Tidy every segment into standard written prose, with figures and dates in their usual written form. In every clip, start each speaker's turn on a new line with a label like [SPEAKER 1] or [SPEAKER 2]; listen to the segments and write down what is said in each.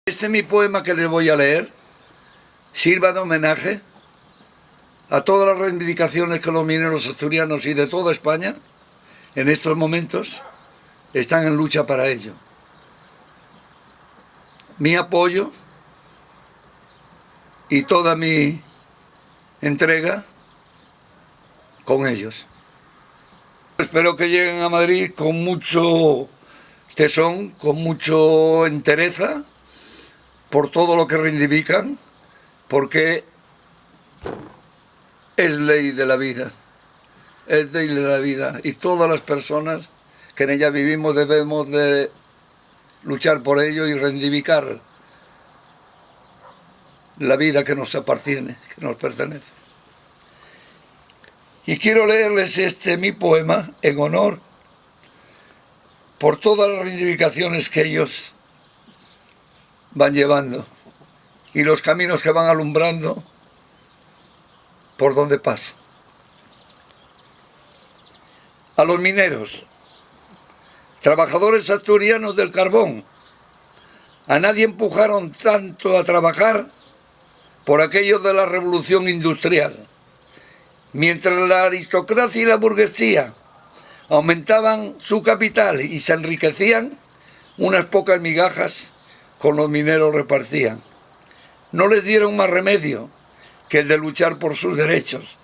[SPEAKER 1] Mi poema que les voy a leer sirva de homenaje a todas las reivindicaciones que los mineros asturianos y de toda España en estos momentos están en lucha para ello. Mi apoyo y toda mi entrega con ellos. Espero que lleguen a Madrid con mucho tesón, con mucho entereza por todo lo que reivindican, porque es ley de la vida, es ley de la vida, y todas las personas que en ella vivimos debemos de luchar por ello y reivindicar la vida que nos appartiene, que nos pertenece. Y quiero leerles mi poema en honor por todas las reivindicaciones que ellos van llevando y los caminos que van alumbrando por donde pasa. A los mineros, trabajadores asturianos del carbón, a nadie empujaron tanto a trabajar por aquello de la revolución industrial. Mientras la aristocracia y la burguesía aumentaban su capital y se enriquecían, unas pocas migajas con los mineros repartían. No les dieron más remedio que el de luchar por sus derechos,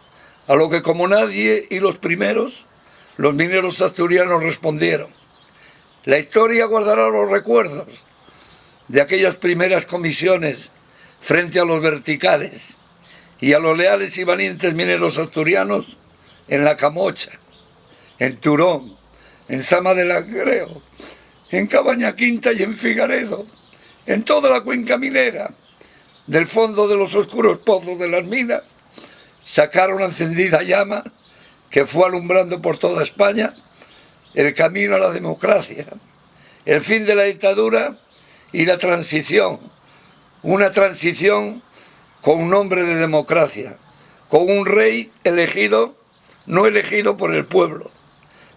[SPEAKER 1] a lo que como nadie y los primeros, los mineros asturianos respondieron. La historia guardará los recuerdos de aquellas primeras comisiones frente a los verticales y a los leales y valientes mineros asturianos en La Camocha, en Turón, en Sama de Langreo, en Cabaña Quinta y en Figaredo, en toda la cuenca minera, del fondo de los oscuros pozos de las minas, sacaron una encendida llama que fue alumbrando por toda España el camino a la democracia, el fin de la dictadura y la transición, una transición con un nombre de democracia, con un rey elegido, no elegido por el pueblo,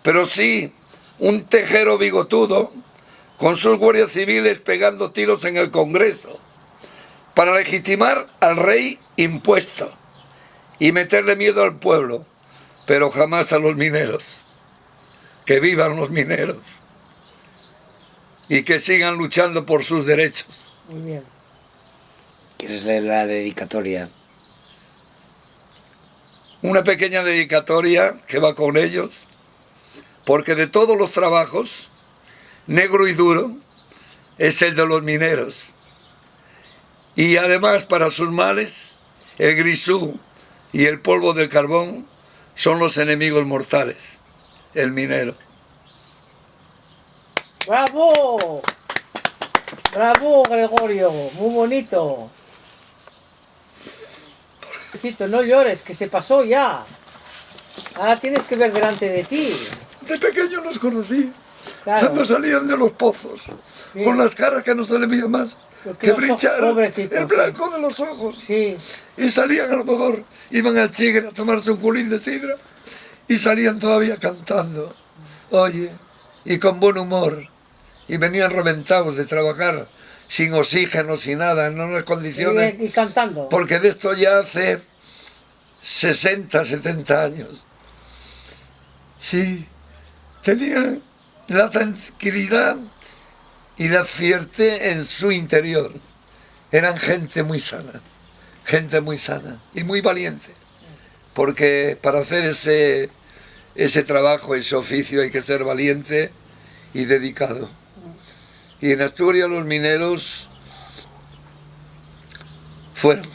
[SPEAKER 1] pero sí un tejero bigotudo con sus guardias civiles pegando tiros en el Congreso para legitimar al rey impuesto y meterle miedo al pueblo, pero jamás a los mineros. Que vivan los mineros y que sigan luchando por sus derechos.
[SPEAKER 2] Muy bien.
[SPEAKER 3] ¿Quieres leer la dedicatoria?
[SPEAKER 1] Una pequeña dedicatoria que va con ellos, porque de todos los trabajos, negro y duro es el de los mineros. Y además, para sus males, el grisú y el polvo del carbón son los enemigos mortales, el minero.
[SPEAKER 2] ¡Bravo! ¡Bravo, Gregorio! Muy bonito. No llores, que se pasó ya. Ahora tienes que ver delante de ti.
[SPEAKER 1] De pequeño los conocí,
[SPEAKER 2] Claro.
[SPEAKER 1] cuando salían de los pozos,
[SPEAKER 2] Sí.
[SPEAKER 1] con las caras que no se les veía más,
[SPEAKER 2] Porque
[SPEAKER 1] que
[SPEAKER 2] los ojos,
[SPEAKER 1] brillaron
[SPEAKER 2] pobrecitos,
[SPEAKER 1] el blanco de los ojos.
[SPEAKER 2] Sí.
[SPEAKER 1] Y salían, a lo mejor, iban al Chigre a tomarse un culín de sidra y salían todavía cantando, oye, y con buen humor. Y venían reventados de trabajar sin oxígeno, sin nada, en unas condiciones.
[SPEAKER 2] Y cantando.
[SPEAKER 1] Porque de esto ya hace 60, 70 años. Sí, tenían la tranquilidad y la fierté en su interior. Eran gente muy sana y muy valiente. Porque para hacer ese trabajo, ese oficio, hay que ser valiente y dedicado. Y en Asturias los mineros fueron